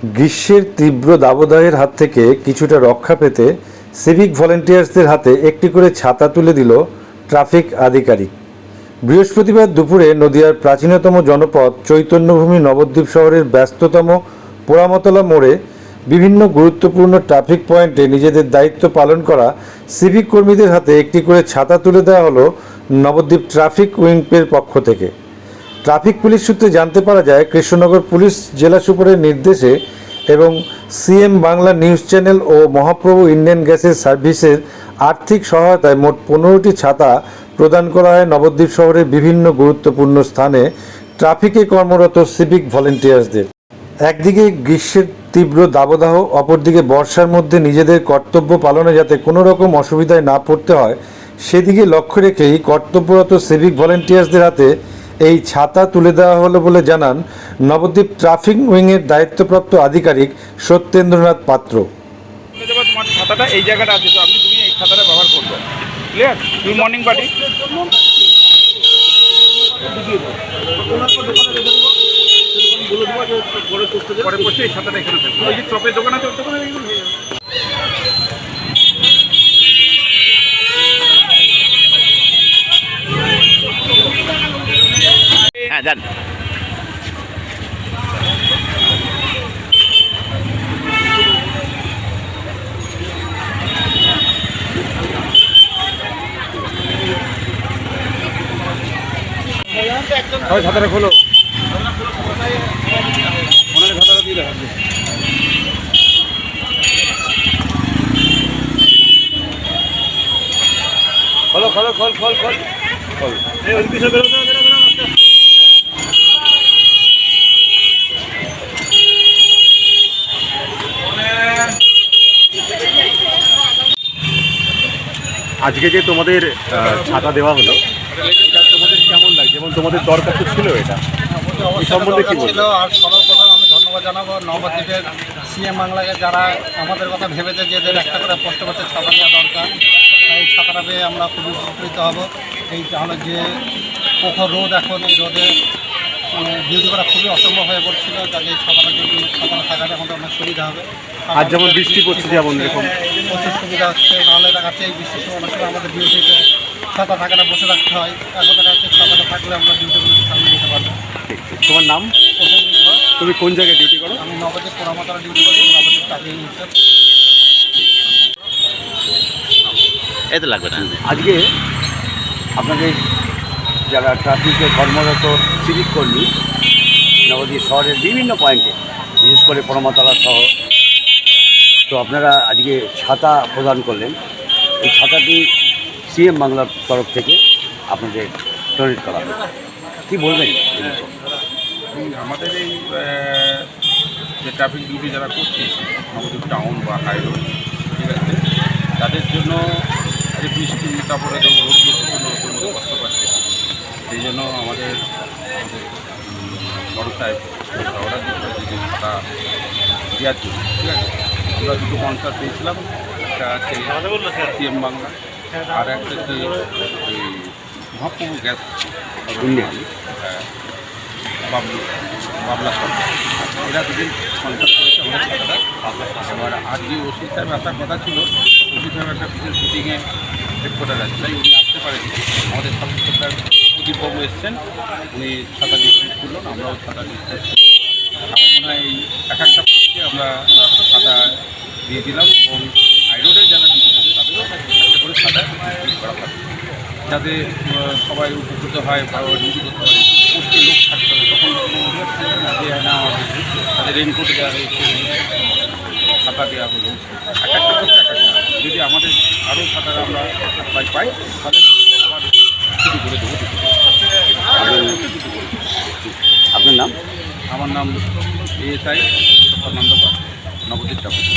গ্রীষ্মের তীব্র দাবদাহের হাত থেকে কিছুটা রক্ষা পেতে সিভিক ভলেন্টিয়ার্সদের হাতে একটি করে ছাতা তুলে দিল ট্রাফিক আধিকারিক। বৃহস্পতিবার দুপুরে নদিয়ার প্রাচীনতম জনপদ চৈতন্যভূমি নবদ্বীপ শহরের ব্যস্ততম পোড়ামতলা মোড়ে বিভিন্ন গুরুত্বপূর্ণ ট্রাফিক পয়েন্টে নিজেদের দায়িত্ব পালন করা সিভিক কর্মীদের হাতে একটি করে ছাতা তুলে দেওয়া হলো নবদ্বীপ ট্রাফিক উইংয়ের পক্ষ থেকে। ট্রাফিক পুলিশ সূত্রে জানতে পারা যায়, কৃষ্ণনগর পুলিশ জেলা সুপারের নির্দেশে এবং সিএম বাংলা নিউজ চ্যানেল ও মহাপ্রভু ইন্ডিয়ান গ্যাসের সার্ভিসের আর্থিক সহায়তায় মোট 15টি ছাতা প্রদান করা হয় নবদ্বীপ শহরের বিভিন্ন গুরুত্বপূর্ণ স্থানে ট্রাফিকে কর্মরত সিভিক ভলেন্টিয়ার্সদের। একদিকে গ্রীষ্মের তীব্র দাবদাহ, অপরদিকে বর্ষার মধ্যে নিজেদের কর্তব্য পালনে যাতে কোনো রকম অসুবিধায় না পড়তে হয় সেদিকে লক্ষ্য রেখেই কর্তব্যরত সিভিক ভলেন্টিয়ার্সদের হাতে এই ছাতা তুলে দেওয়া হলো বলে জানান নবদ্বীপ ট্রাফিক উইংয়ের দায়িত্বপ্রাপ্ত আধিকারিক সত্যেন্দ্রনাথ পাত্র। তোমার ছাতাটা এই জায়গাটা আছে, তো তুমি এই ছাতাটা ব্যবহার করবে। ক্লিয়ার? Good morning party. পরে বসে এই ছাতাটা এখানে থাকবে। ওই যে চপের দোকান আছে, ওর দোকানে হ্যাঁ যান। ছাতাটা খোলো, ওনার ছাতাটা দিয়ে রাখবে। খোলো খোলো খোল খোল খোল খোল। আজকে যে তোমাদের ছাতা দেওয়া হলো, এটা তোমাদের কেমন লাগছে এবং তোমাদের দরকার তো ছিল এটা, এই সম্বন্ধে কি বলবো? আর সর্বপ্রথম আমি ধন্যবাদ জানাবো নবদ্বীপের সিএম বাংলাকে, যারা আমাদের কথা ভেবেছে যে এদের একটা করে পোস্ট করতে ছাতা দেওয়া দরকার। এই ছাতাটা পেয়ে আমরা খুবই উপকৃত হব। এই তাহলে যে প্রখর রোদ, এখন এই রোদে ডিউটি করা খুবই অসম্ভব হয়ে পড়ছিল, যাতে এই ছাতাটা যদি ছাতাটা থাকাটা আমাদের অনেক সুবিধা হবে। আর যেমন বৃষ্টি পড়ছে, যেমন এরকম প্রচুর সুবিধা হচ্ছে। নাহলে দেখা যাচ্ছে এই বৃষ্টির সময় অনেক সময় আমাদের ডিউটিতে ছাতা থাকে না, বসে রাখতে হয়। এখন দেখা যাচ্ছে ছাতাটা থাকলে আমরা ডিউটিগুলো সামনে নিতে পারবো। তোমার নাম? তুমি কোন জায়গায় ডিউটি করো? আমি নবদ্বীপ পোড়ামতলা ডিউটি করি, নবদ্বীপ ট্রাফিক ইনচার্জ। এতে লাগবে না। আজকে আপনাদের যারা ট্রাফিকে কর্মরত সিভিক কর্মী নবদ্বীপ শহরের বিভিন্ন পয়েন্টে, বিশেষ করে পোড়ামতলা সহ, তো আপনারা আজকে ছাতা প্রদান করলেন। এই ছাতাটি সিএম বাংলার তরফ থেকে আপনাদের ডোনেট করা হবে, কী বলবেন? আমাদের এই যে ট্রাফিক ডিউটি যারা করছে নবদ্বীপ টাউন বা হাই রোড, ঠিক আছে, তাদের জন্য এই বৃষ্টি, তারপরে রোদ বেশি জন্য ওদের মধ্যে কষ্ট পাচ্ছে। সেই জন্য আমাদের বড় সাহেব অর্ডার দিতে ছাতা দেওয়ার জন্য, ঠিক আছে। আমরা দুটো কনসার্ট পেয়েছিলাম, একটা আছে সিএম বাংলা, আর একটা হচ্ছে এই মহাপ্রভু গ্যাস ইন্ডিয়ান বাবলা সরকার, এরা দুদিন কনসার্ট করেছে আমাদের ছাতাটা। এবার আর যে ওসি সাহেব আসার কথা ছিল, ওসি সাহেব একটা বিশেষ মিটিংয়ে হেডকোয়ার্টার আছে, তাই উনি আসতে পারেনি। আমাদের সাবসেক্টর প্রদীপবাবু এসছেন, উনি ছাতা ডিস্ট্রিবিউট করলেন, আমরাও ছাতা ডিস্ট্রিবিউট করলাম। আমার মনে হয় এই এক একটা পোস্টে আমরা ছাতা দিয়ে দিলাম, এবং হাইরোডে যারা ডিউটি করছে তাদেরও একটা করে ছাতা ডিস্ট্রিবিউট করা হবে, যাতে সবাই উপকৃত হয়, ভালো ডিউটি করতে পারে। পোস্টে লোক থাকতে হবে, তখন দেওয়া না হবে, তাদের রেনকোট দেওয়া হয়েছে, ছাতা দেওয়া হলো, এক একটা পোস্টে এক একটা। যদি আমাদের আরও ছাতা আমরা সাপ্লাই পাই, তাহলে আবার ছুটি করে দেবো। আপনার নাম? আমার নাম এএসআই সত্যানন্দ পাল, নবদ্বীপ ট্রাফিক।